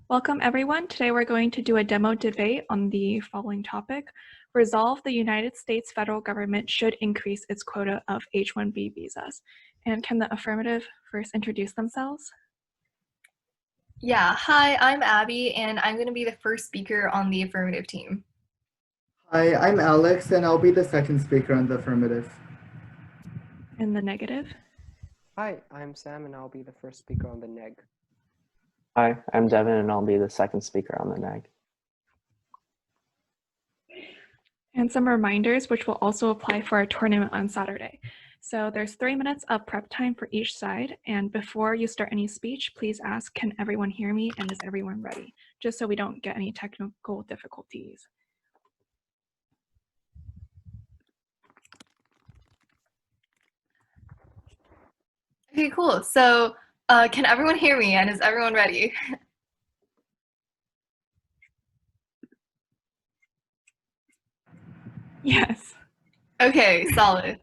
Welcome everyone. Today we're going to do a demo debate on the following topic. Resolve the United States federal government should increase its quota of H-1B visas. And can the affirmative first introduce themselves? Yeah, hi, I'm Abby, and I'm going to be the first speaker on the affirmative team. Hi, I'm Alex, and I'll be the second speaker on the affirmative. And the negative? Hi, I'm Sam, and I'll be the first speaker on the neg. Hi, I'm Devin, and I'll be the second speaker on the neg. And some reminders, which will also apply for our tournament on Saturday. So there's 3 minutes of prep time for each side. And before you start any speech, please ask, can everyone hear me? And is everyone ready? Just so we don't get any technical difficulties. Okay, cool. So can everyone hear me, and is everyone ready? Yes. Okay, solid.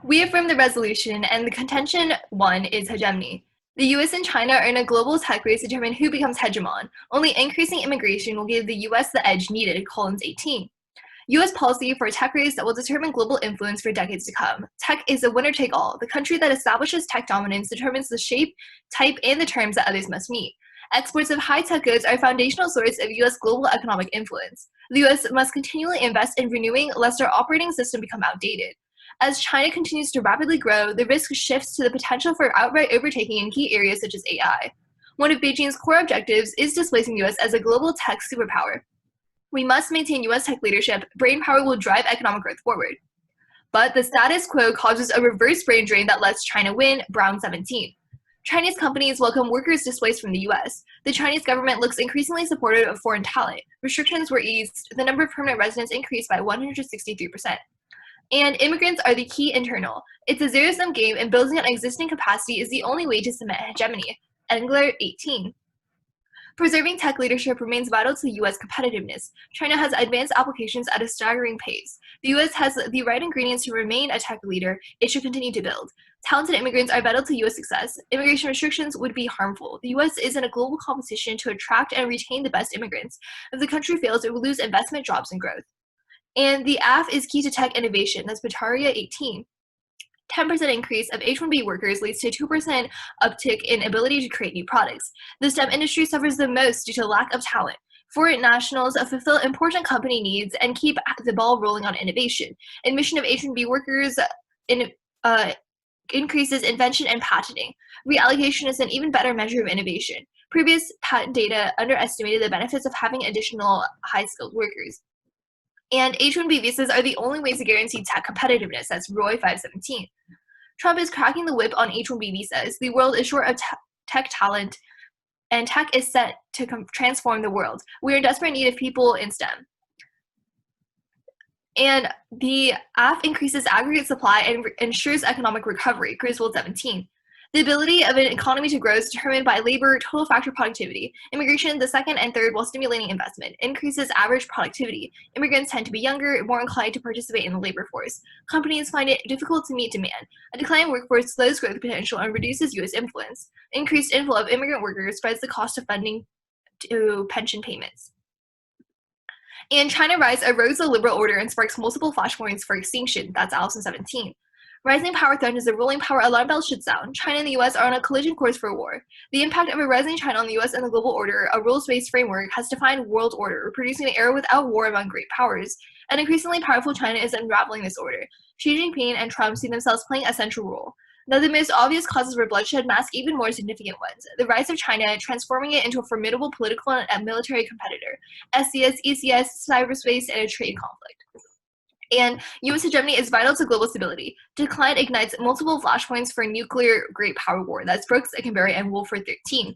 We affirm the resolution, and the contention one is hegemony. The US and China are in a global tech race to determine who becomes hegemon. Only increasing immigration will give the US the edge needed, Collins 18. US policy for a tech race that will determine global influence for decades to come. Tech is a winner-take-all. The country that establishes tech dominance determines the shape, type, and the terms that others must meet. Exports of high-tech goods are a foundational source of US global economic influence. The US must continually invest in renewing lest our operating system become outdated. As China continues to rapidly grow, the risk shifts to the potential for outright overtaking in key areas such as AI. One of Beijing's core objectives is displacing the US as a global tech superpower. We must maintain US tech leadership. Brainpower will drive economic growth forward. But the status quo causes a reverse brain drain that lets China win, Brown 17. Chinese companies welcome workers displaced from the US. The Chinese government looks increasingly supportive of foreign talent. Restrictions were eased. The number of permanent residents increased by 163%. And immigrants are the key internal. It's a zero-sum game, and building on existing capacity is the only way to cement hegemony. Engler 18. Preserving tech leadership remains vital to US competitiveness. China has advanced applications at a staggering pace. The US has the right ingredients to remain a tech leader. It should continue to build. Talented immigrants are vital to US success. Immigration restrictions would be harmful. The US is in a global competition to attract and retain the best immigrants. If the country fails, it will lose investment, jobs, and growth. And the AF is key to tech innovation. That's Bataria 18. 10% increase of H-1B workers leads to 2% uptick in ability to create new products. The STEM industry suffers the most due to lack of talent. Foreign nationals fulfill important company needs and keep the ball rolling on innovation. Admission of H-1B workers increases invention and patenting. Reallocation is an even better measure of innovation. Previous patent data underestimated the benefits of having additional high-skilled workers. And H-1B visas are the only way to guarantee tech competitiveness. That's Roy 517. Trump is cracking the whip on H-1B visas. The world is short of tech talent, and tech is set to transform the world. We are in desperate need of people in STEM. And the AF increases aggregate supply and ensures economic recovery, Griswold 17. The ability of an economy to grow is determined by labor, total factor productivity. Immigration, the second and third, while stimulating investment, increases average productivity. Immigrants tend to be younger, more inclined to participate in the labor force. Companies find it difficult to meet demand. A declining workforce slows growth potential and reduces U.S. influence. Increased inflow of immigrant workers spreads the cost of funding to pension payments. And China rise erodes the liberal order and sparks multiple flashpoints for extinction. That's Allison 17. Rising power threatens the ruling power alarm bell should sound. China and the US are on a collision course for war. The impact of a rising China on the US and the global order, a rules-based framework, has defined world order, producing an era without war among great powers. An increasingly powerful China is unraveling this order. Xi Jinping and Trump see themselves playing a central role. Though the most obvious causes for bloodshed mask even more significant ones. The rise of China, transforming it into a formidable political and military competitor. SCS, ECS, cyberspace, and a trade conflict. And U.S. hegemony is vital to global stability. Decline ignites multiple flashpoints for a nuclear great power war. That's Brooks, Eckenberry, and Wolford 13.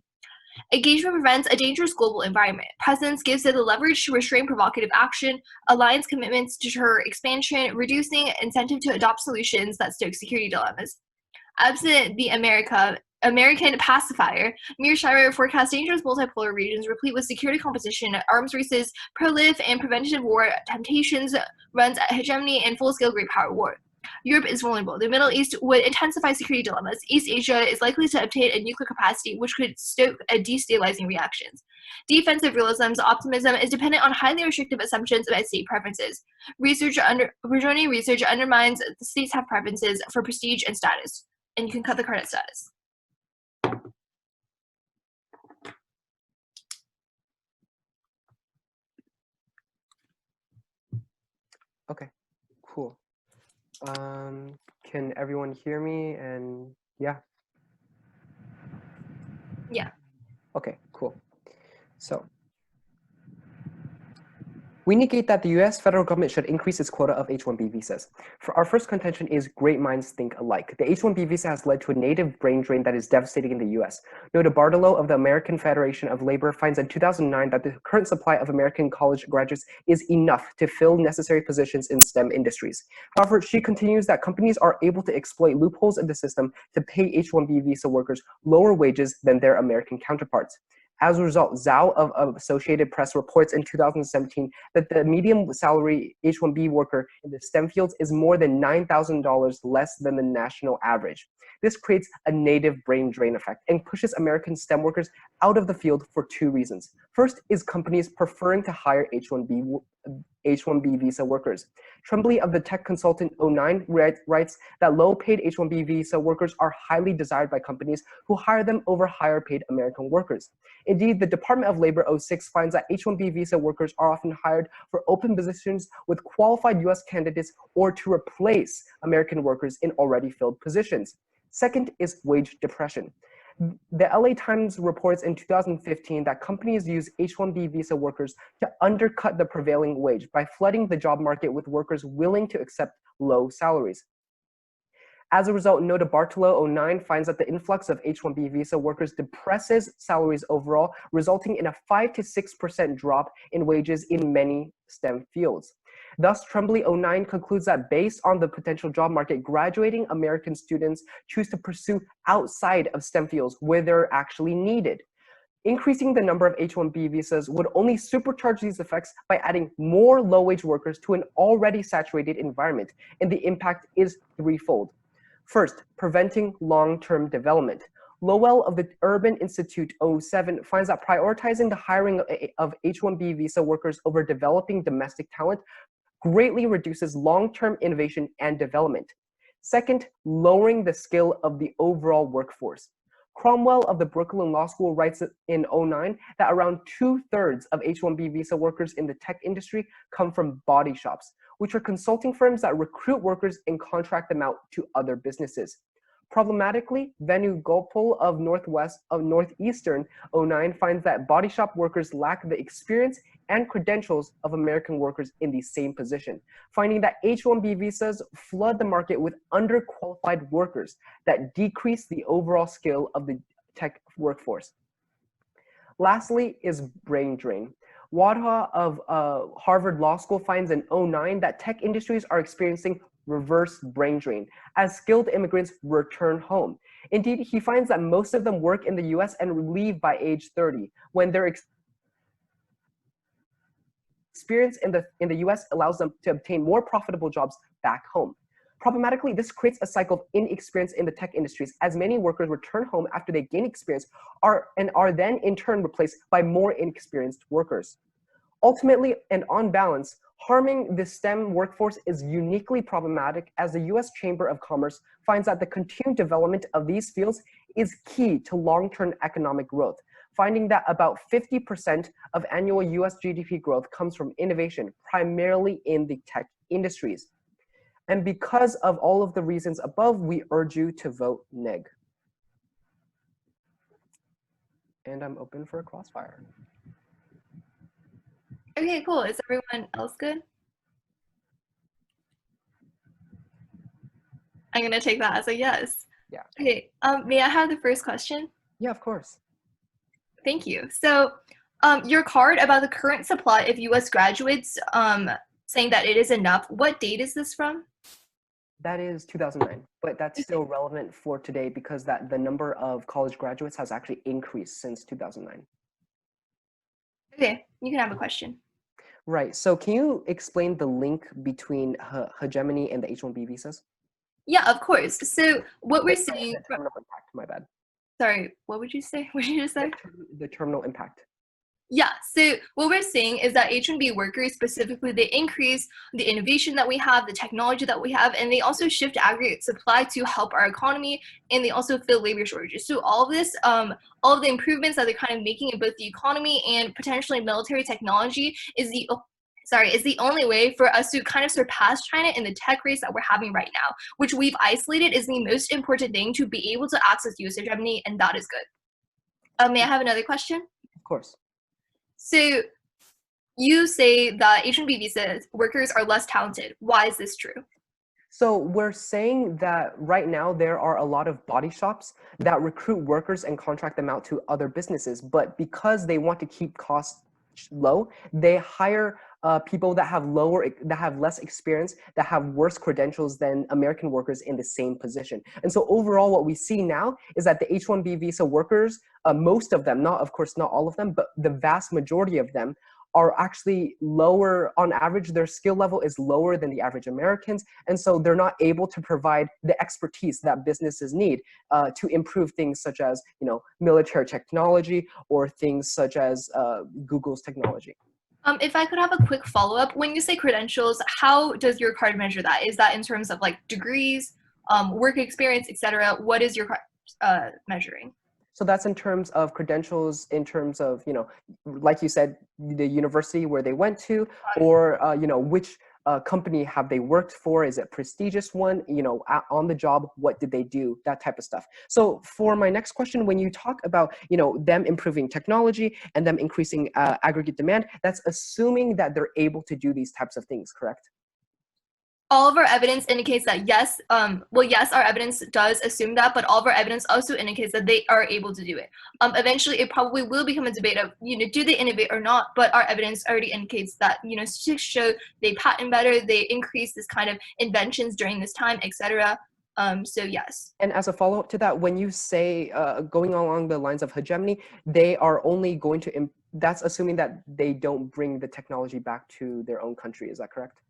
Engagement prevents a dangerous global environment. Presence gives it the leverage to restrain provocative action. Alliance commitments deter expansion, reducing incentive to adopt solutions that stoke security dilemmas. Absent the American pacifier, Mearsheimer forecasts dangerous multipolar regions replete with security competition, arms races, prolife and preventative war, temptations, runs at hegemony, and full-scale great power war. Europe is vulnerable. The Middle East would intensify security dilemmas. East Asia is likely to obtain a nuclear capacity, which could stoke a destabilizing reactions. Defensive realism's optimism is dependent on highly restrictive assumptions about state preferences. Rejoining research undermines the states have preferences for prestige and status. And you can cut the card at status. Okay, cool. Can everyone hear me? And yeah. Yeah. Okay, cool. So we negate that the US federal government should increase its quota of H-1B visas. For our first contention is great minds think alike. The H-1B visa has led to a native brain drain that is devastating in the US. Nota Bartolo of the American Federation of Labor finds in 2009 that the current supply of American college graduates is enough to fill necessary positions in STEM industries. However, she continues that companies are able to exploit loopholes in the system to pay H-1B visa workers lower wages than their American counterparts. As a result, Zhao of Associated Press reports in 2017 that the median salary H-1B worker in the STEM fields is more than $9,000 less than the national average. This creates a native brain drain effect and pushes American STEM workers out of the field for two reasons. First is companies preferring to hire H-1B visa workers. Tremblay of the Tech Consultant 09 writes that low-paid H-1B visa workers are highly desired by companies who hire them over higher-paid American workers. Indeed, the Department of Labor 06 finds that H-1B visa workers are often hired for open positions with qualified US candidates or to replace American workers in already filled positions. Second is wage depression. The LA Times reports in 2015 that companies use H-1B visa workers to undercut the prevailing wage by flooding the job market with workers willing to accept low salaries. As a result, Nota Bartolo 09 finds that the influx of H-1B visa workers depresses salaries overall, resulting in a 5 to 6% drop in wages in many STEM fields. Thus, Tremblay 09 concludes that based on the potential job market, graduating American students choose to pursue outside of STEM fields where they're actually needed. Increasing the number of H-1B visas would only supercharge these effects by adding more low-wage workers to an already saturated environment, and the impact is threefold. First, preventing long-term development. Lowell of the Urban Institute 07 finds that prioritizing the hiring of H-1B visa workers over developing domestic talent greatly reduces long-term innovation and development. Second, lowering the skill of the overall workforce. Cromwell of the Brooklyn Law School writes in 09 that around 2/3 of H-1B visa workers in the tech industry come from body shops, which are consulting firms that recruit workers and contract them out to other businesses. Problematically, Venu Gopal of Northeastern 09 finds that body shop workers lack the experience and credentials of American workers in the same position, finding that H-1B visas flood the market with underqualified workers that decrease the overall skill of the tech workforce. Lastly is brain drain. Wadhwa of Harvard Law School finds in 09 that tech industries are experiencing reverse brain drain as skilled immigrants return home. Indeed, he finds that most of them work in the US and leave by age 30 when their experience in the US allows them to obtain more profitable jobs back home. Problematically, this creates a cycle of inexperience in the tech industries as many workers return home after they gain experience are then in turn replaced by more inexperienced workers. Ultimately, and on balance, harming the STEM workforce is uniquely problematic as the US Chamber of Commerce finds that the continued development of these fields is key to long-term economic growth, finding that about 50% of annual US GDP growth comes from innovation, primarily in the tech industries. And because of all of the reasons above, we urge you to vote neg. And I'm open for a crossfire. Okay, cool. Is everyone else good? I'm gonna take that as a yes. Yeah. Okay, may I have the first question? Yeah, of course. Thank you. So, your card about the current supply of US graduates saying that it is enough, what date is this from? That is 2009, but that's still relevant for today because the number of college graduates has actually increased since 2009. Okay, you can have a question. Right, so can you explain the link between hegemony and the H-1B visas? Yeah, of course. So what we're seeing. The terminal impact, my bad. Sorry, what would you say? What did you just say? The terminal impact. Yeah, so what we're seeing is that H-1B workers specifically, they increase the innovation that we have, the technology that we have, and they also shift aggregate supply to help our economy, and they also fill labor shortages. So all of this, all of the improvements that they're kind of making in both the economy and potentially military technology is the only way for us to kind of surpass China in the tech race that we're having right now, which we've isolated is the most important thing to be able to access US hegemony, and that is good. May I have another question? Of course. So you say that H-1B visa workers are less talented. Why is this true? So we're saying that right now there are a lot of body shops that recruit workers and contract them out to other businesses, but because they want to keep costs low, they hire people that have less experience, that have worse credentials than American workers in the same position. And so overall, what we see now is that the H-1B visa workers, most of them, not all of them, but the vast majority of them are actually lower on average. Their skill level is lower than the average Americans. And so they're not able to provide the expertise that businesses need to improve things such as, military technology or things such as Google's technology. If I could have a quick follow-up, when you say credentials, how does your card measure that? Is that in terms of like degrees, work experience, etc.? What is your card measuring? So that's in terms of credentials, in terms of, like you said, the university where they went to, or, which company have they worked for? Is it a prestigious one? On the job, what did they do? That type of stuff. So for my next question, when you talk about, them improving technology and them increasing aggregate demand, that's assuming that they're able to do these types of things, correct? All of our evidence indicates that yes, yes, our evidence does assume that, but all of our evidence also indicates that they are able to do it. Eventually, it probably will become a debate of, do they innovate or not? But our evidence already indicates that, statistics show they patent better, they increase this kind of inventions during this time, etc. So yes. And as a follow-up to that, when you say going along the lines of hegemony, they are only going to, that's assuming that they don't bring the technology back to their own country. Is that correct?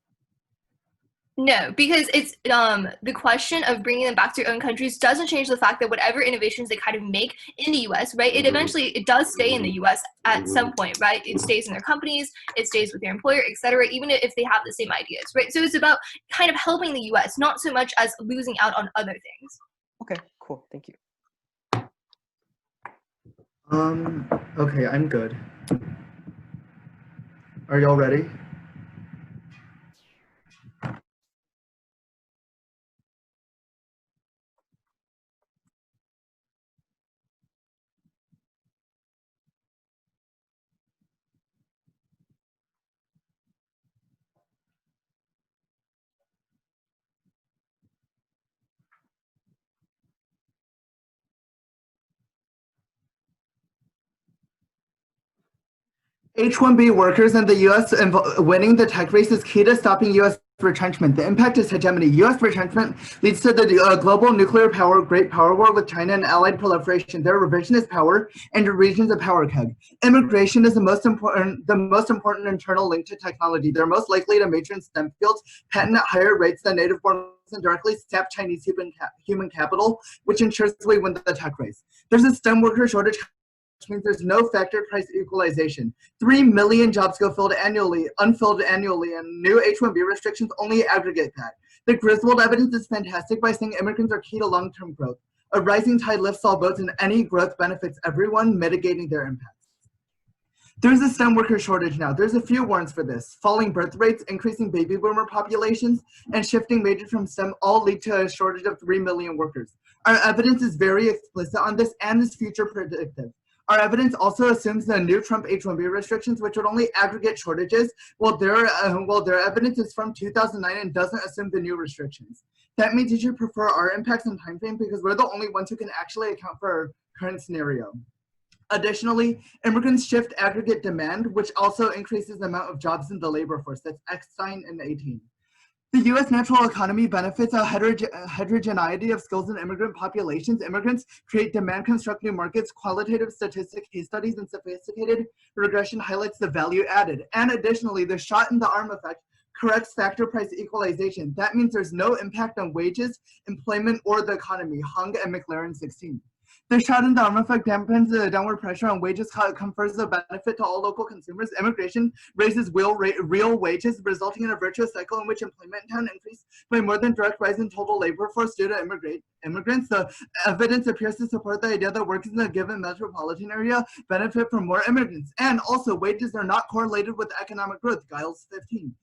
No, because it's the question of bringing them back to their own countries doesn't change the fact that whatever innovations they kind of make in the U.S., right, it does stay in the U.S. at some point, right? It stays in their companies, it stays with their employer, etc., even if they have the same ideas, right? So it's about kind of helping the U.S., not so much as losing out on other things. Okay, cool. Thank you. Okay, I'm good. Are y'all ready? H-1B workers in the U.S. winning the tech race is key to stopping U.S. retrenchment. The impact is hegemony. U.S. retrenchment leads to the global nuclear power, great power war with China and allied proliferation. Their revisionist power and regions of power keg. Immigration is the most important internal link to technology. They're most likely to major in STEM fields, patent at higher rates than native born and directly sap Chinese human capital, which ensures we win the tech race. There's a STEM worker shortage, which means there's no factor price equalization. 3 million jobs go unfilled annually, and new H-1B restrictions only aggregate that. The Griswold evidence is fantastic by saying immigrants are key to long-term growth. A rising tide lifts all boats, and any growth benefits everyone, mitigating their impacts. There's a STEM worker shortage now. There's a few warrants for this. Falling birth rates, increasing baby boomer populations, and shifting majors from STEM all lead to a shortage of 3 million workers. Our evidence is very explicit on this and is future predictive. Our evidence also assumes the new Trump H-1B restrictions, which would only aggregate shortages, while their evidence is from 2009 and doesn't assume the new restrictions. That means you should prefer our impacts and timeframe because we're the only ones who can actually account for our current scenario. Additionally, immigrants shift aggregate demand, which also increases the amount of jobs in the labor force. That's Eckstein and 18. The U.S. natural economy benefits a heterogeneity of skills in immigrant populations. Immigrants create demand, construct new markets. Qualitative statistic case studies and sophisticated regression highlights the value added. And additionally, the shot in the arm effect corrects factor price equalization. That means there's no impact on wages, employment, or the economy. Hung and McLaren 16. The shutdown effect dampens the downward pressure on wages, confers a benefit to all local consumers. Immigration raises real wages, resulting in a virtuous cycle in which employment in town increase by more than direct rise in total labor force due to immigrants. The evidence appears to support the idea that workers in a given metropolitan area benefit from more immigrants. And also, wages are not correlated with economic growth. Giles 15.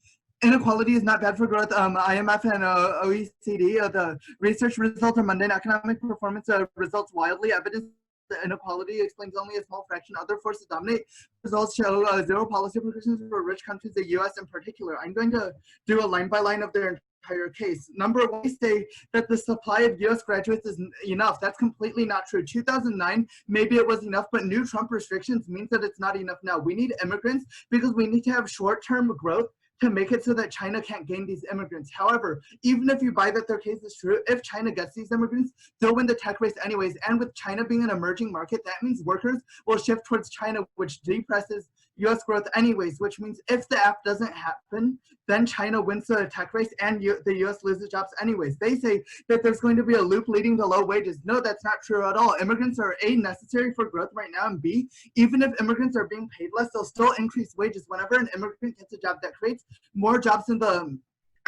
Inequality is not bad for growth. IMF and OECD, the research results on mundane economic performance results wildly. Evidence that inequality explains only a small fraction. Other forces dominate. Results show zero policy predictions for rich countries, the US in particular. I'm going to do a line by line of their entire case. Number one, they say that the supply of US graduates is enough. That's completely not true. 2009, maybe it was enough, but new Trump restrictions means that it's not enough now. We need immigrants because we need to have short-term growth to make it so that China can't gain these immigrants. However, even if you buy that their case is true, if China gets these immigrants, they'll win the tech race anyways. And with China being an emerging market, that means workers will shift towards China, which depresses US growth anyways, which means if the app doesn't happen, then China wins the tech race and the US loses jobs anyways. They say that there's going to be a loop leading to low wages. No, that's not true at all. Immigrants are A, necessary for growth right now, and B, even if immigrants are being paid less, they'll still increase wages. Whenever an immigrant gets a job, that creates more jobs in the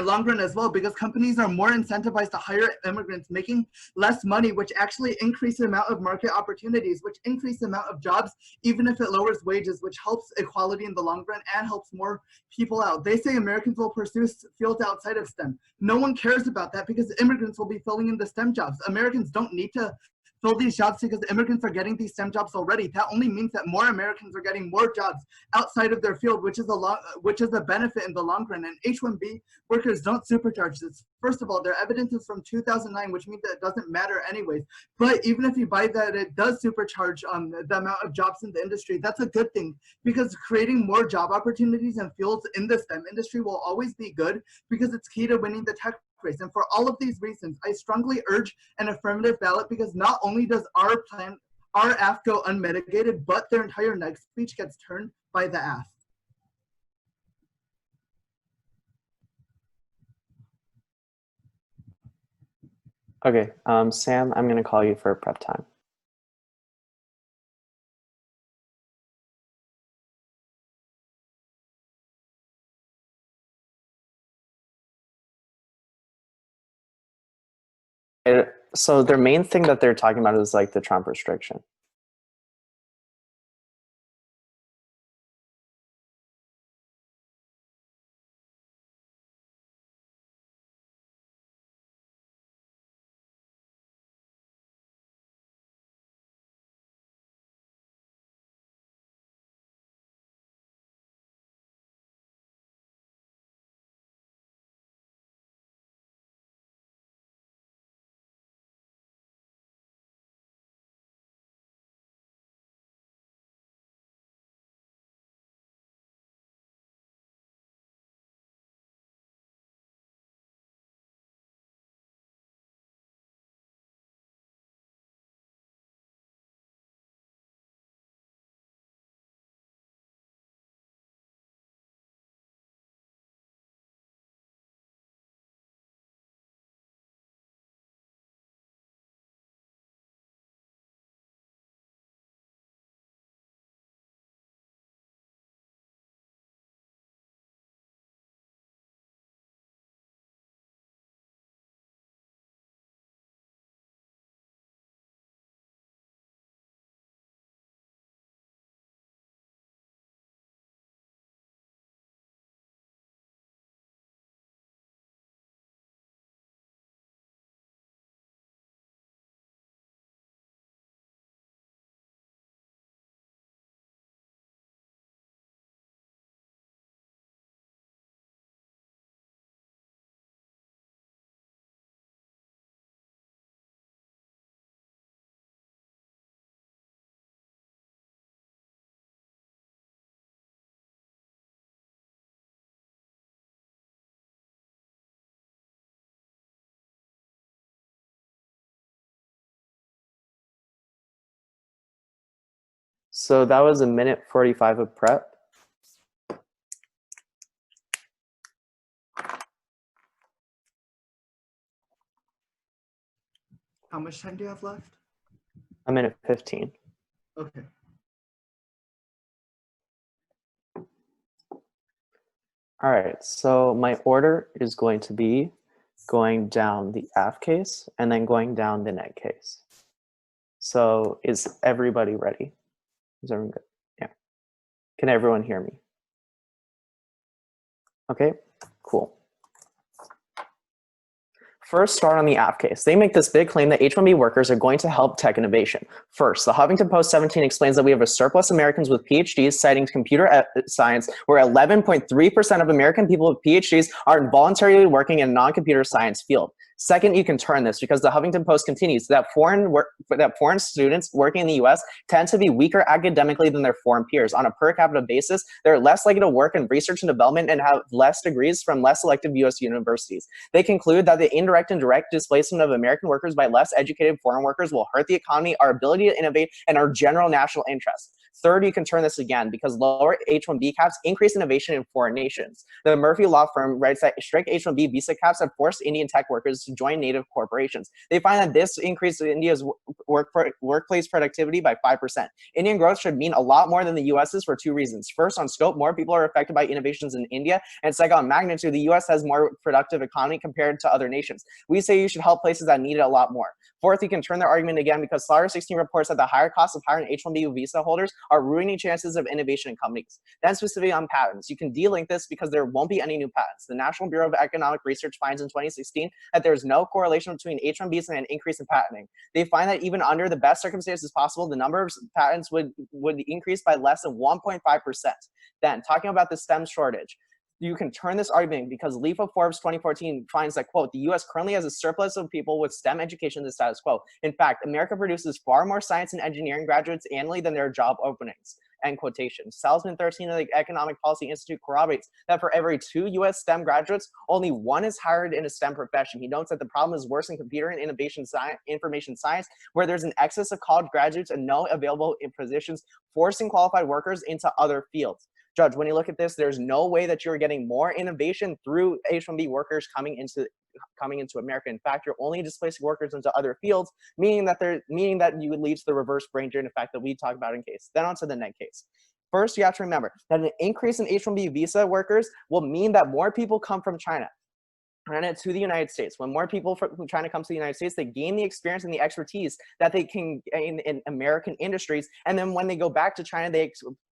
long run as well, because companies are more incentivized to hire immigrants making less money, which actually increases the amount of market opportunities, which increase the amount of jobs, even if it lowers wages, which helps equality in the long run and helps more people out. They say Americans will pursue fields outside of STEM. No one cares about that because immigrants will be filling in the STEM jobs. Americans don't need to fill these jobs because immigrants are getting these STEM jobs already. That only means that more Americans are getting more jobs outside of their field, which is a benefit in the long run. And H-1B workers don't supercharge this. First of all, their evidence is from 2009, which means that it doesn't matter anyways. But even if you buy that it does supercharge the amount of jobs in the industry, that's a good thing, because creating more job opportunities and fields in the STEM industry will always be good because it's key to winning the tech race. And for all of these reasons, I strongly urge an affirmative ballot, because not only does our AF go unmitigated, but their entire next speech gets turned by the AF. Okay, Sam, I'm going to call you for prep time. So their main thing that they're talking about is like the Trump restriction. So that was a minute 45 of prep. How much time do you have left? 1:15. Okay. All right, so my order is going to be going down the aft case and then going down the neck case. So is everybody ready? Is everyone good? Yeah. Can everyone hear me? Okay, cool. First, start on the app case. They make this big claim that H-1B workers are going to help tech innovation. First, the Huffington Post 17 explains that we have a surplus Americans with PhDs, citing computer science, where 11.3% of American people with PhDs are involuntarily working in a non-computer science field. Second, you can turn this because the Huffington Post continues that foreign students working in the US tend to be weaker academically than their foreign peers. On a per capita basis, they're less likely to work in research and development and have less degrees from less selective US universities. They conclude that the indirect and direct displacement of American workers by less educated foreign workers will hurt the economy, our ability to innovate, and our general national interest. Third, you can turn this again because lower H-1B caps increase innovation in foreign nations. The Murphy law firm writes that strict H-1B visa caps have forced Indian tech workers to join native corporations. They find that this increased India's workplace productivity by 5%. Indian growth should mean a lot more than the US's for two reasons. First, on scope, more people are affected by innovations in India. And second, on magnitude, the US has more productive economy compared to other nations. We say you should help places that need it a lot more. Fourth, you can turn their argument again because Slaughter 16 reports that the higher cost of hiring H-1B visa holders are ruining chances of innovation in companies. Then specifically on patents, you can delink this because there won't be any new patents. The National Bureau of Economic Research finds in 2016 that there's no correlation between H-1Bs and an increase in patenting. They find that even under the best circumstances possible, the number of patents would increase by less than 1.5%. Then, talking about the STEM shortage, you can turn this argument because Leaf of Forbes 2014 finds that, quote, the US currently has a surplus of people with STEM education than the status quo. In fact, America produces far more science and engineering graduates annually than there are job openings, end quotation. Salzman 13 of the Economic Policy Institute corroborates that for every 2 US STEM graduates, only 1 is hired in a STEM profession. He notes that the problem is worse in computer and information science, where there's an excess of college graduates and no available positions, forcing qualified workers into other fields. Judge, when you look at this, there's no way that you're getting more innovation through H-1B workers coming into America. In fact, you're only displacing workers into other fields, meaning that you would lead to the reverse brain drain effect that we talked about in case. Then on to the next case. First, you have to remember that an increase in H-1B visa workers will mean that more people come from China to the United States. When more people from China come to the United States, they gain the experience and the expertise that they can in American industries. And then when they go back to China,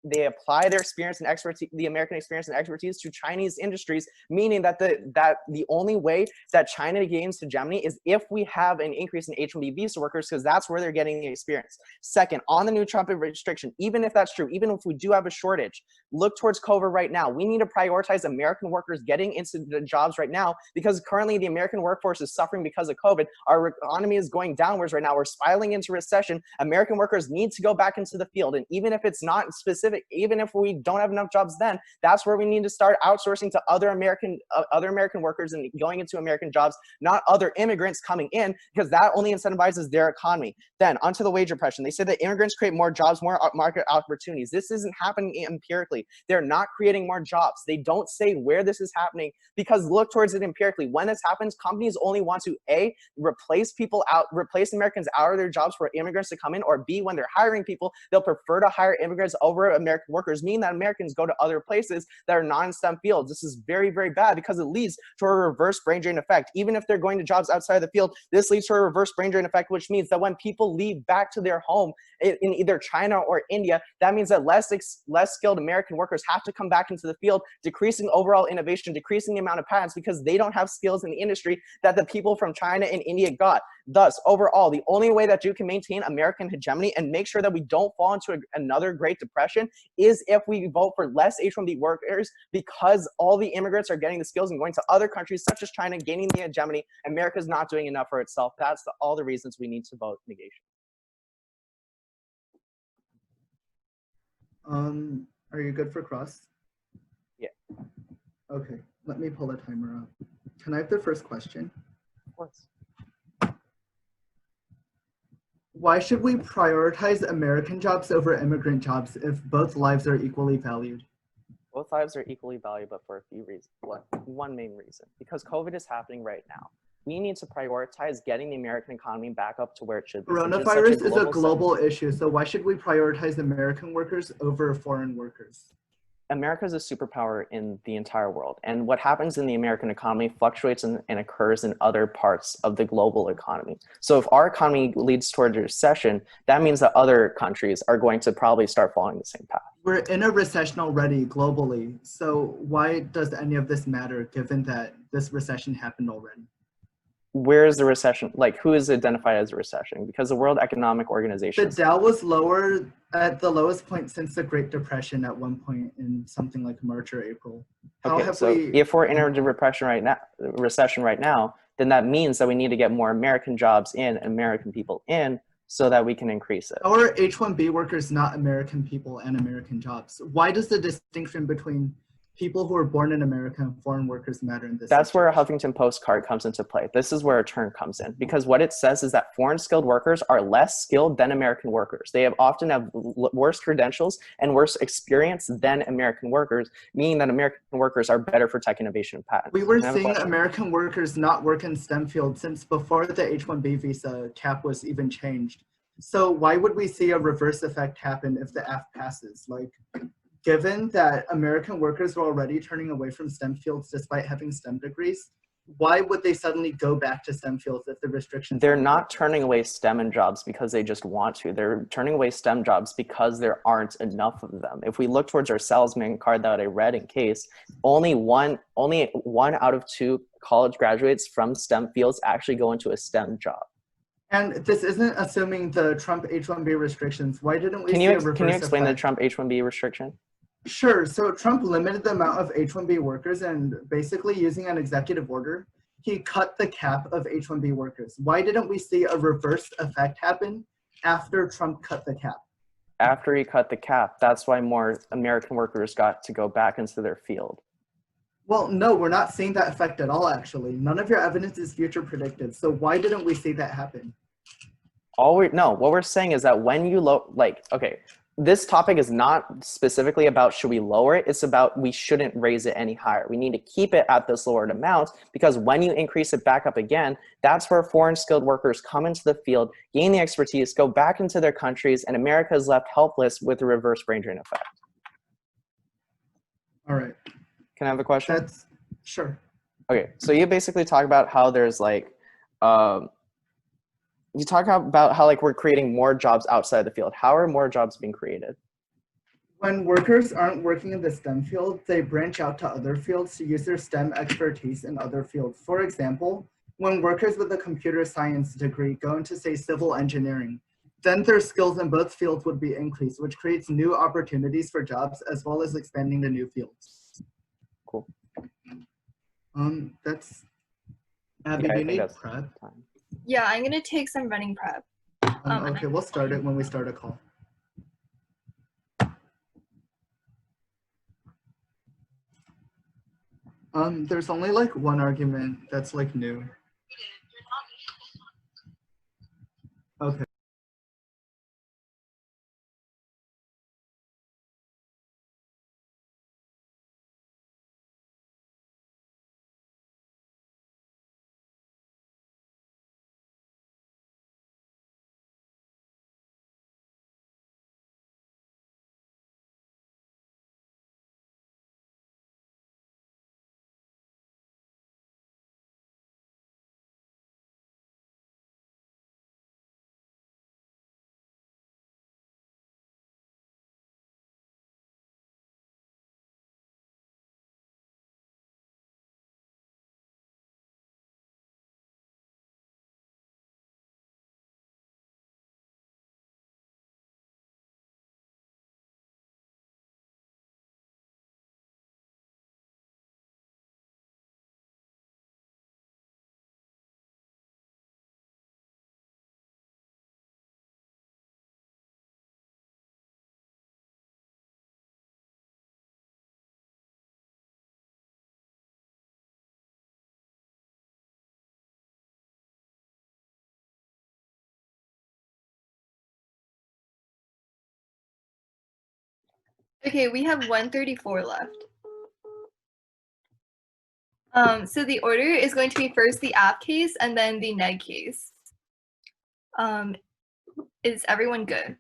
they apply their experience and expertise, the American experience and expertise, to Chinese industries, meaning that the only way that China gains hegemony is if we have an increase in H-1B visa workers, because that's where they're getting the experience. Second, on the new Trump restriction, even if that's true, even if we do have a shortage, look towards COVID right now. We need to prioritize American workers getting into the jobs right now, because currently the American workforce is suffering because of COVID. Our economy is going downwards right now. We're spiraling into recession. American workers need to go back into the field. And even if it's not specific, even if we don't have enough jobs then, that's where we need to start outsourcing to other American workers and going into American jobs, not other immigrants coming in, because that only incentivizes their economy. Then onto the wage oppression. They say that immigrants create more jobs, more market opportunities. This isn't happening empirically. They're not creating more jobs. They don't say where this is happening, because look towards it empirically. When this happens, companies only want to A, replace Americans out of their jobs for immigrants to come in, or B, when they're hiring people, they'll prefer to hire immigrants over American workers, meaning that Americans go to other places that are non-STEM fields. This is very, very bad because it leads to a reverse brain drain effect. Even if they're going to jobs outside of the field, this leads to a reverse brain drain effect, which means that when people leave back to their home in either China or India, that means that less skilled American workers have to come back into the field, decreasing overall innovation, decreasing the amount of patents, because they don't have skills in the industry that the people from China and India got. Thus, overall, the only way that you can maintain American hegemony and make sure that we don't fall into another Great Depression is if we vote for less H-1B workers, because all the immigrants are getting the skills and going to other countries such as China, gaining the hegemony. America's not doing enough for itself. That's all the reasons we need to vote negation. Are you good for cross? Yeah. Okay, let me pull the timer up. Can I have the first question? Of course. Why should we prioritize American jobs over immigrant jobs if both lives are equally valued? Both lives are equally valuable, but for a few reasons. One main reason, because COVID is happening right now. we need to prioritize getting the American economy back up to where it should be. Since it's such Coronavirus is a center. global issue, so why should we prioritize American workers over foreign workers? America is a superpower in the entire world, and what happens in the American economy fluctuates and occurs in other parts of the global economy. So if our economy leads towards a recession, that means that other countries are going to probably start following the same path. We're in a recession already globally, so why does any of this matter given that this recession happened already? Where is the recession? Like, who is identified as a recession? Because the World Economic Organization. The Dow was lower at the lowest point since the Great Depression at one point in something like March or April. Okay, so if we're in a recession right now, then that means that we need to get more American jobs in, American people in, so that we can increase it. Our H-1B workers, not American people and American jobs. Why does the distinction between people who are born in America and foreign workers matter in this That's situation? where a Huffington Post card comes into play. This is where a term comes in, because what it says is that foreign skilled workers are less skilled than American workers. They often have worse credentials and worse experience than American workers, meaning that American workers are better for tech innovation and patents. We were seeing American workers not work in STEM fields since before the H-1B visa cap was even changed. So why would we see a reverse effect happen if the act passes? Like, given that American workers are already turning away from STEM fields despite having STEM degrees, why would they suddenly go back to STEM fields if the restrictions? They're not turning away STEM and jobs because they just want to. They're turning away STEM jobs because there aren't enough of them. If we look towards our salesman card that I read in case, only one out of 2 college graduates from STEM fields actually go into a STEM job. And this isn't assuming the Trump H-1B restrictions. Why didn't we Can you explain the Trump H-1B restriction? Sure. So Trump limited the amount of H-1B workers, and basically using an executive order, he cut the cap of H-1B workers. Why didn't we see a reverse effect happen after Trump cut the cap? After he cut the cap, that's why more American workers got to go back into their field. Well, no, we're not seeing that effect at all, actually. None of your evidence is future predictive. So why didn't we see that happen? What we're saying is that when you this topic is not specifically about should we lower it, it's about we shouldn't raise it any higher. We need to keep it at this lowered amount, because when you increase it back up again, that's where foreign skilled workers come into the field, gain the expertise, go back into their countries, and America is left helpless with a reverse brain drain effect. All right. Can I have a question? Sure. Okay, so you basically talk about how there's you talk about how we're creating more jobs outside the field. How are more jobs being created? When workers aren't working in the STEM field, they branch out to other fields to use their STEM expertise in other fields. For example, when workers with a computer science degree go into, say, civil engineering, then their skills in both fields would be increased, which creates new opportunities for jobs as well as expanding to new fields. Cool. That's Abby, do you need prep? Yeah, I'm gonna take some running prep. Okay, we'll start it when we start a call. There's only one argument that's new. Okay. Okay, we have 134 left. So the order is going to be first the app case and then the neg case. Is everyone good?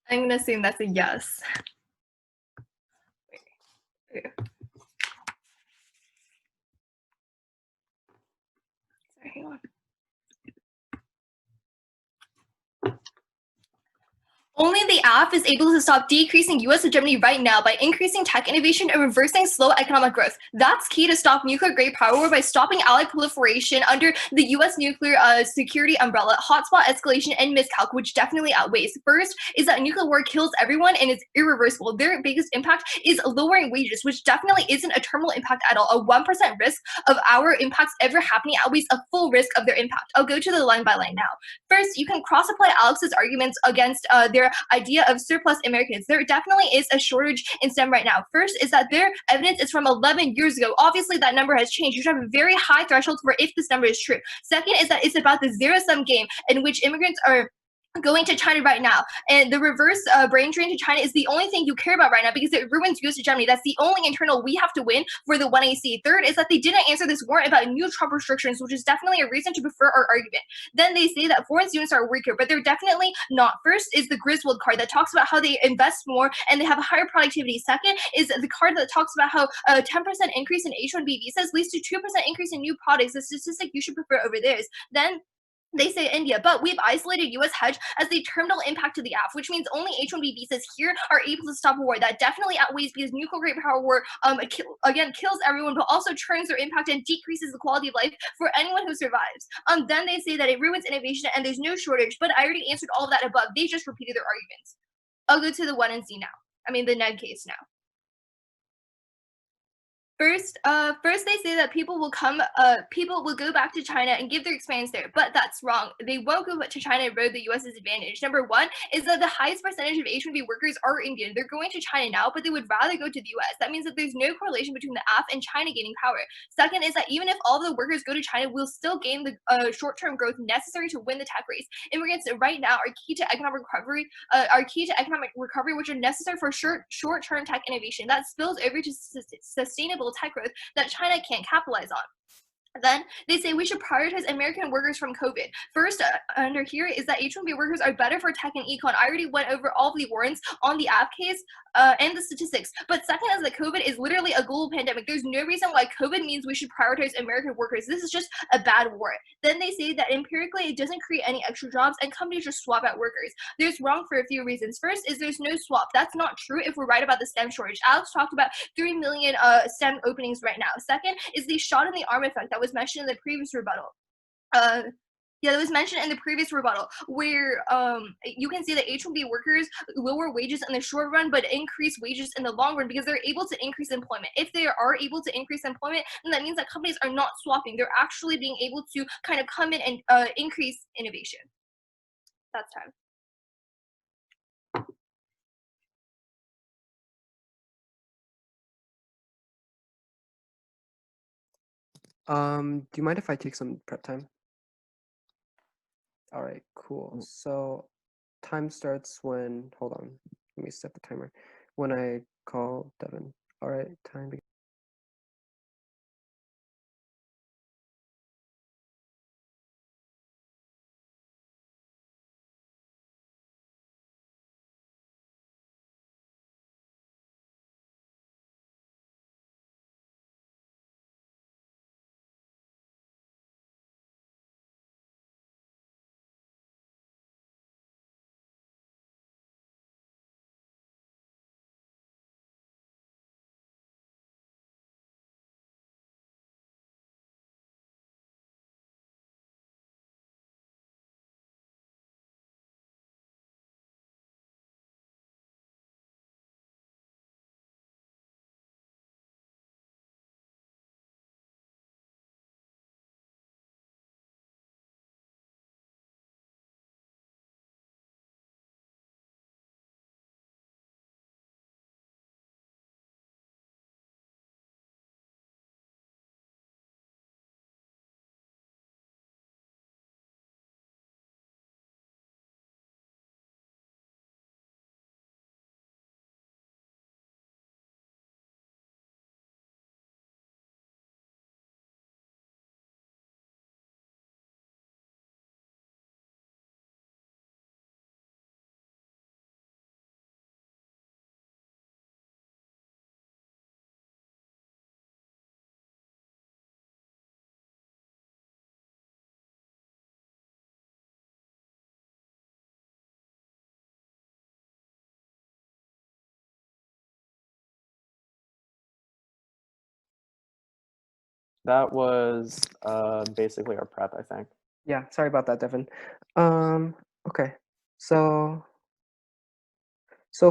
I'm gonna assume that's a yes. Okay. Sorry, hang on. Only the app is able to stop decreasing US hegemony right now by increasing tech innovation and reversing slow economic growth. That's key to stop nuclear great power war by stopping allied proliferation under the US nuclear security umbrella, hotspot escalation, and miscalc, which definitely outweighs. First is that nuclear war kills everyone and is irreversible. Their biggest impact is lowering wages, which definitely isn't a terminal impact at all. A 1% risk of our impacts ever happening outweighs a full risk of their impact. I'll go to the line by line now. First, you can cross-apply Alex's arguments against their idea of surplus Americans. There definitely is a shortage in STEM right now. First is that their evidence is from 11 years ago. Obviously, that number has changed. You should have a very high threshold for if this number is true. Second is that it's about the zero-sum game in which immigrants are going to China right now, and the reverse brain drain to China is the only thing you care about right now because it ruins US hegemony. That's the only internal we have to win for the 1AC. Third is that they didn't answer this warrant about new Trump restrictions, which is definitely a reason to prefer our argument. Then they say that foreign students are weaker, but they're definitely not. First is the Griswold card that talks about how they invest more and they have a higher productivity. Second is the card that talks about how a 10% increase in H-1B visas leads to 2% increase in new products, a statistic you should prefer over theirs. Then they say India, but we've isolated US hedge as the terminal impact to the app, which means only H-1B visas here are able to stop a war. That definitely outweighs because nuclear great power war, again, kills everyone, but also turns their impact and decreases the quality of life for anyone who survives. Then they say that it ruins innovation and there's no shortage, but I already answered all of that above. They just repeated their arguments. I'll go to the 1 and C now. I mean, the neg case now. First they say that people will go back to China and give their experience there, but that's wrong. They won't go to China and erode the US's advantage. Number one is that the highest percentage of H-1B workers are Indian. They're going to China now, but they would rather go to the US. That means that there's no correlation between the app and China gaining power. Second is that even if all the workers go to China, we'll still gain the short-term growth necessary to win the tech race. Immigrants right now are key to economic recovery, which are necessary for short-term tech innovation. That spills over to sustainable tech growth that China can't capitalize on. Then they say we should prioritize American workers from COVID. First, under here is that H-1B workers are better for tech and econ. I already went over all the warrants on the app case and the statistics. But second is that COVID is literally a global pandemic. There's no reason why COVID means we should prioritize American workers. This is just a bad warrant. Then they say that empirically it doesn't create any extra jobs and companies just swap out workers. There's wrong for a few reasons. First is there's no swap. That's not true if we're right about the STEM shortage. Alex talked about 3 million STEM openings right now. Second is the shot in the arm effect that was mentioned in the previous rebuttal. That was mentioned in the previous rebuttal, where you can see that H-1B workers lower wages in the short run, but increase wages in the long run because they're able to increase employment. If they are able to increase employment, then that means that companies are not swapping. They're actually being able to kind of come in and increase innovation. That's time. Do you mind if I take some prep time? All right, cool. So time starts when, hold on, let me set the timer. When I call Devin. All right, time begins. That was basically our prep, I think. Yeah, sorry about that, Devin. Okay, so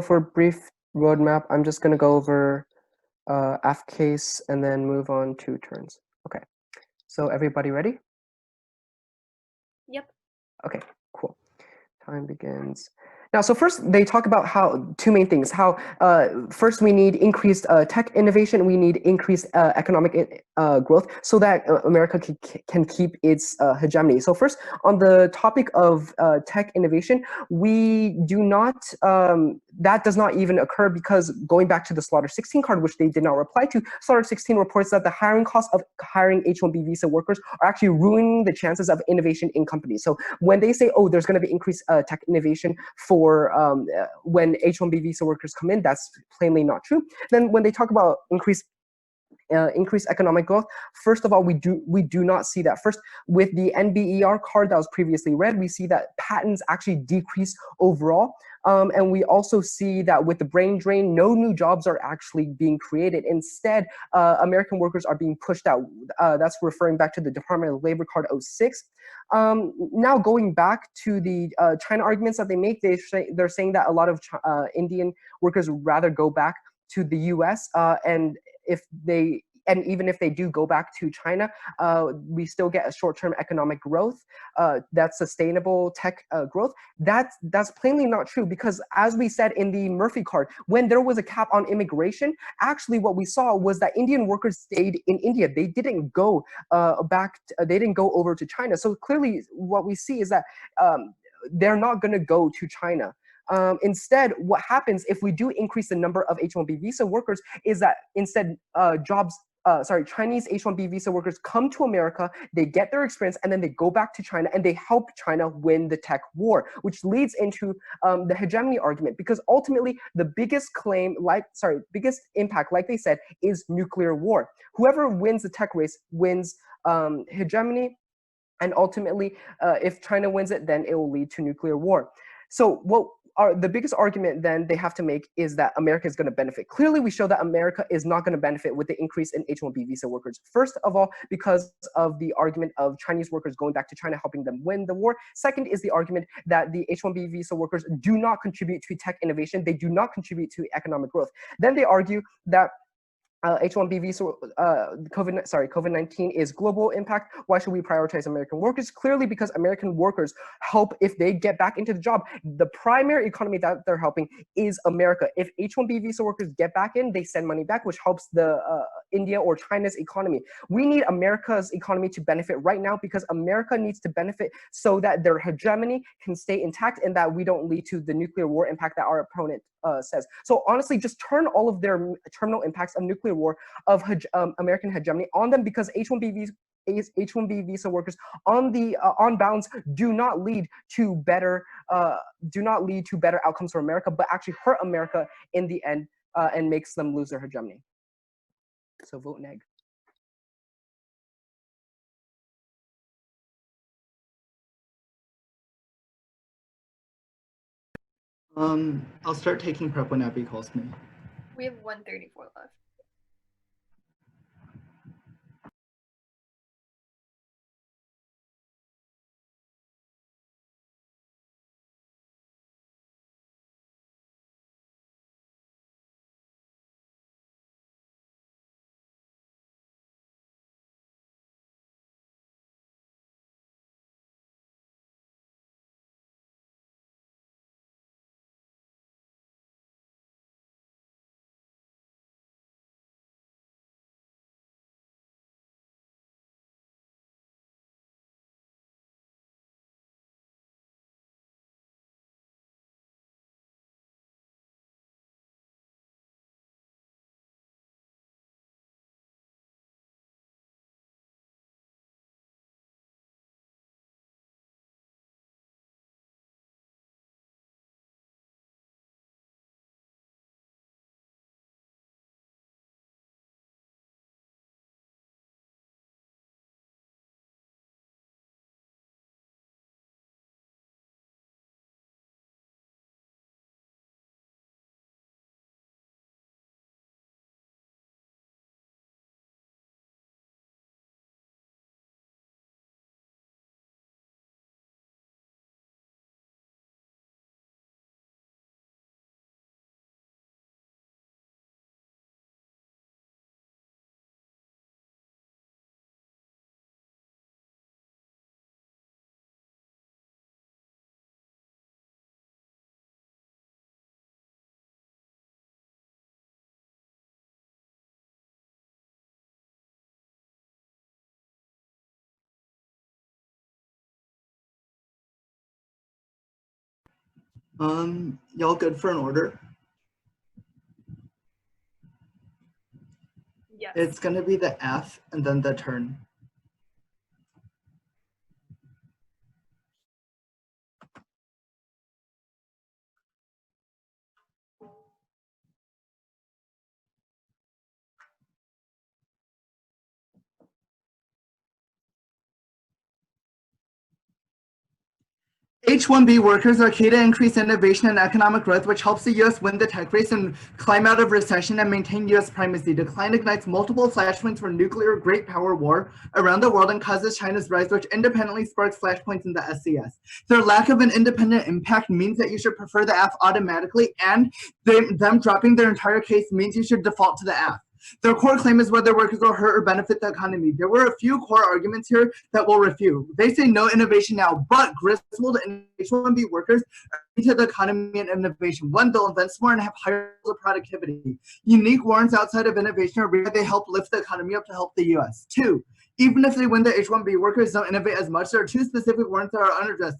for brief roadmap, I'm just gonna go over AF case and then move on to turns. Okay, so everybody ready? Yep. Okay, cool. Time begins. Now, so first they talk about how two main things. How first we need increased tech innovation. We need increased economic growth so that America can keep its hegemony. So first, on the topic of tech innovation, we do not. That does not even occur because going back to the Slaughter 16 card, which they did not reply to, Slaughter 16 reports that the hiring costs of hiring H-1B visa workers are actually ruining the chances of innovation in companies. So when they say, oh, there's going to be increased tech innovation for when H-1B visa workers come in, that's plainly not true. Then when they talk about increased economic growth, first of all, we do not see that. First, with the NBER card that was previously read, we see that patents actually decrease overall. And we also see that with the brain drain, no new jobs are actually being created. Instead, American workers are being pushed out. That's referring back to the Department of Labor Card 06. Now going back to the China arguments that they make, they're saying that a lot of Indian workers would rather go back to the US, and even if they do go back to China, we still get a short-term economic growth that's sustainable tech growth. That's plainly not true, because as we said in the Murphy card, when there was a cap on immigration, actually what we saw was that Indian workers stayed in India. They didn't go they didn't go over to China. So clearly what we see is that they're not going to go to China. Instead, what happens if we do increase the number of H-1B visa workers is that instead Chinese H-1B visa workers come to America, they get their experience, and then they go back to China and they help China win the tech war, which leads into the hegemony argument, because ultimately the biggest biggest impact, like they said, is nuclear war. Whoever wins the tech race wins hegemony, and ultimately, if China wins it, then it will lead to nuclear war. So the biggest argument then they have to make is that America is going to benefit. Clearly, we show that America is not going to benefit with the increase in H-1B visa workers. First of all, because of the argument of Chinese workers going back to China, helping them win the war. Second is the argument that the H-1B visa workers do not contribute to tech innovation. They do not contribute to economic growth. Then they argue that H-1B visa, COVID-19 is global impact. Why should we prioritize American workers? Clearly, because American workers help if they get back into the job. The primary economy that they're helping is America. If H-1B visa workers get back in, they send money back, which helps the India or China's economy. We need America's economy to benefit right now, because America needs to benefit so that their hegemony can stay intact and that we don't lead to the nuclear war impact that our opponent says. So honestly, just turn all of their terminal impacts of nuclear war, of American hegemony on them, because H-1B visa workers on balance do not lead to better outcomes for America, but actually hurt America in the end and makes them lose their hegemony. So vote neg. I'll start taking prep when Abby calls me. We have 134 left. Y'all good for an order? Yes. It's gonna be the F and then the turn. H-1B workers are key to increase innovation and economic growth, which helps the U.S. win the tech race and climb out of recession and maintain U.S. primacy. Decline ignites multiple flashpoints for nuclear great power war around the world and causes China's rise, which independently sparks flashpoints in the SCS. Their lack of an independent impact means that you should prefer the F automatically, and them dropping their entire case means you should default to the F. Their core claim is whether workers will hurt or benefit the economy. There were a few core arguments here that will refute. They say no innovation now, but Griswold and H-1B workers are into the economy and innovation. One, they'll invest more and have higher productivity. Unique warrants outside of innovation are where they help lift the economy up to help the U.S. Two, even if they win the H-1B, workers don't innovate as much. There are two specific warrants that are unaddressed.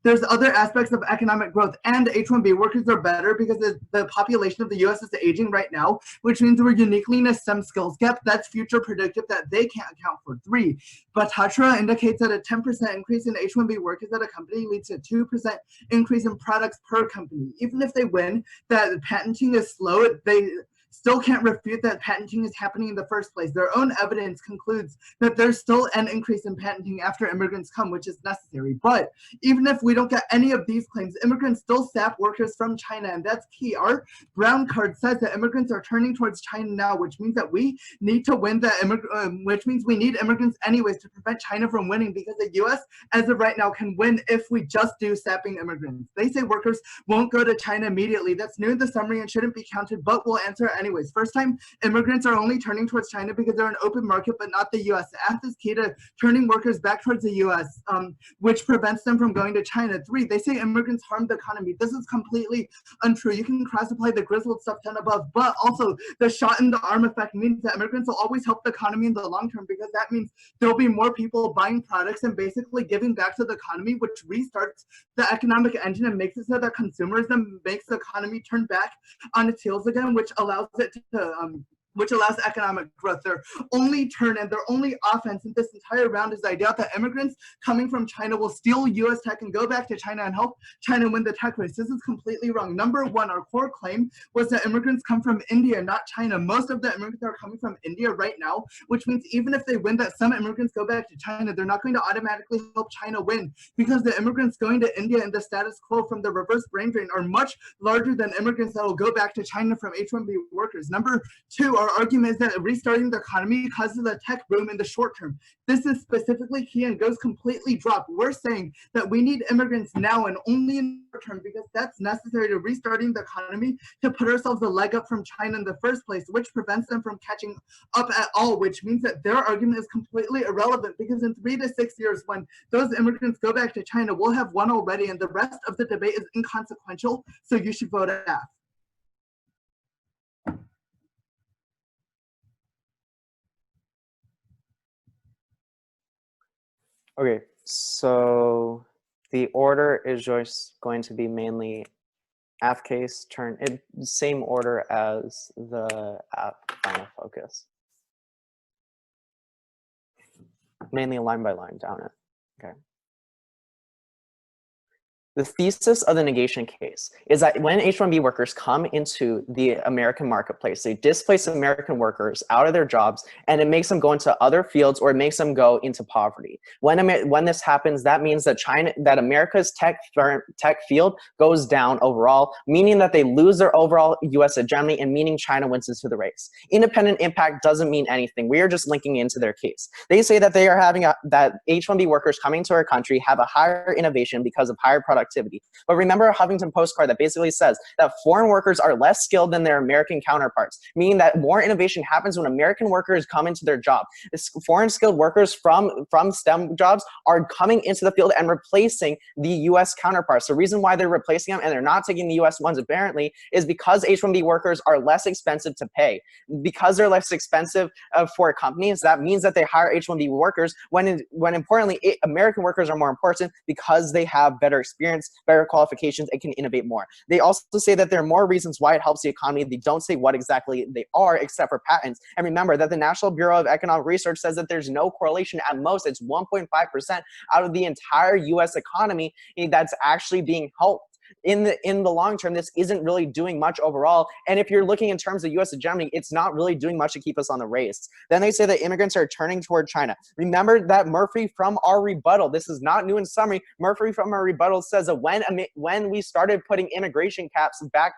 There's other aspects of economic growth, and H-1B workers are better because the population of the U.S. is aging right now, which means we're uniquely in a STEM skills gap that's future predictive that they can't account for. Three, Batatra indicates that a 10% increase in H-1B workers at a company leads to a 2% increase in products per company. Even if they win, that patenting is slow, they still can't refute that patenting is happening in the first place. Their own evidence concludes that there's still an increase in patenting after immigrants come, which is necessary. But even if we don't get any of these claims, immigrants still sap workers from China, and that's key. Our brown card says that immigrants are turning towards China now, which means that we need to win which means we need immigrants anyways to prevent China from winning, because the U.S. as of right now can win if we just do sapping immigrants. They say workers won't go to China immediately. That's new in the summary and shouldn't be counted, but we'll answer anyways. First time, immigrants are only turning towards China because they're an open market, but not the U.S. The F is key to turning workers back towards the U.S., which prevents them from going to China. Three, they say immigrants harm the economy. This is completely untrue. You can cross-apply the Griswold stuff 10 above, but also the shot in the arm effect means that immigrants will always help the economy in the long term, because that means there'll be more people buying products and basically giving back to the economy, which restarts the economic engine and makes it so that consumerism makes the economy turn back on its heels again, which allows it to which allows economic growth. Their only turn and their only offense in this entire round is the idea that immigrants coming from China will steal U.S. tech and go back to China and help China win the tech race. This is completely wrong. Number one, our core claim was that immigrants come from India, not China. Most of the immigrants are coming from India right now, which means even if they win, that some immigrants go back to China, they're not going to automatically help China win, because the immigrants going to India in the status quo from the reverse brain drain are much larger than immigrants that will go back to China from H-1B workers. Number two, our argument is that restarting the economy causes a tech boom in the short term. This is specifically key and goes completely drop. We're saying that we need immigrants now and only in the short term, because that's necessary to restarting the economy to put ourselves a leg up from China in the first place, which prevents them from catching up at all, which means that their argument is completely irrelevant, because in 3 to 6 years, when those immigrants go back to China, we'll have won already, and the rest of the debate is inconsequential, so you should vote F. Okay, so the order is just going to be mainly F case, turn, same order as the F final focus. Mainly line by line down it, okay. The thesis of the negation case is that when H-1B workers come into the American marketplace, they displace American workers out of their jobs, and it makes them go into other fields, or it makes them go into poverty. When this happens, that means that America's tech field goes down overall, meaning that they lose their overall U.S. hegemony, and meaning China wins into the race. Independent impact doesn't mean anything. We are just linking into their case. They say that they are that H-1B workers coming to our country have a higher innovation because of higher productivity. But remember a Huffington Post card that basically says that foreign workers are less skilled than their American counterparts, meaning that more innovation happens when American workers come into their job. Foreign skilled workers from STEM jobs are coming into the field and replacing the US counterparts. The reason why they're replacing them and they're not taking the US ones apparently is because H-1B workers are less expensive to pay. Because they're less expensive for companies, that means that they hire H-1B workers when importantly, American workers are more important because they have better experience experience, better qualifications, and can innovate more. They also say that there are more reasons why it helps the economy. They don't say what exactly they are, except for patents. And remember that the National Bureau of Economic Research says that there's no correlation. At most, it's 1.5% out of the entire US economy that's actually being helped. In the long term, this isn't really doing much overall. And if you're looking in terms of US hegemony, it's not really doing much to keep us on the race. Then they say that immigrants are turning toward China. Remember that Murphy from our rebuttal, this is not new in summary, Murphy from our rebuttal says that when we started putting immigration caps back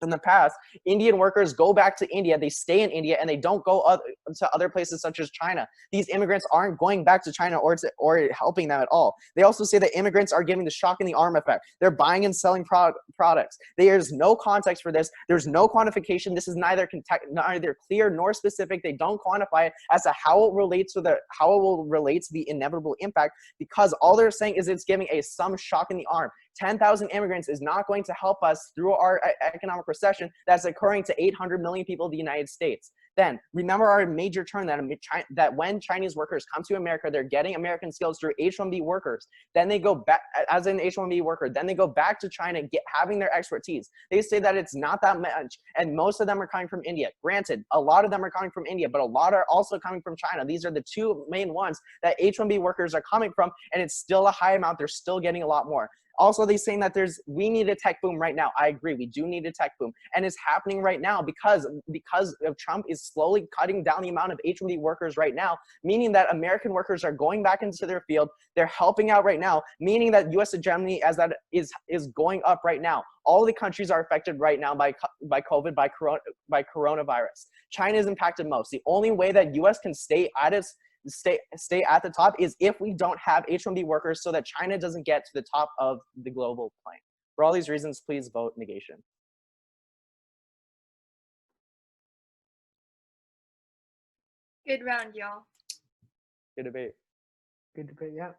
in the past, Indian workers go back to India, they stay in India, and they don't go to other places such as China. These immigrants aren't going back to China or helping them at all. They also say that immigrants are giving the shock and the arm effect. They're buying and selling products. There's no context for this. There's no quantification. This is neither clear nor specific. They don't quantify it as to how it will relate to the inevitable impact, because all they're saying is it's giving some shock in the arm. 10,000 immigrants is not going to help us through our economic recession that's occurring to 800 million people in the United States. Then remember our major turn that when Chinese workers come to America, they're getting American skills through H-1B workers. Then they go back as an H-1B worker. Then they go back to China, having their expertise. They say that it's not that much, and most of them are coming from India. Granted, a lot of them are coming from India, but a lot are also coming from China. These are the two main ones that H-1B workers are coming from, and it's still a high amount. They're still getting a lot more. Also, they're saying that we need a tech boom right now. I agree, we do need a tech boom, and it's happening right now because of Trump is slowly cutting down the amount of H-1B workers right now, meaning that American workers are going back into their field. They're helping out right now, meaning that U.S. hegemony is going up right now. All the countries are affected right now by COVID, by coronavirus. China is impacted most. The only way that U.S. can stay at the top is if we don't have H-1B workers, so that China doesn't get to the top of the global plane. For all these reasons, please vote negation. Good round, y'all. Good debate. Good debate, yeah.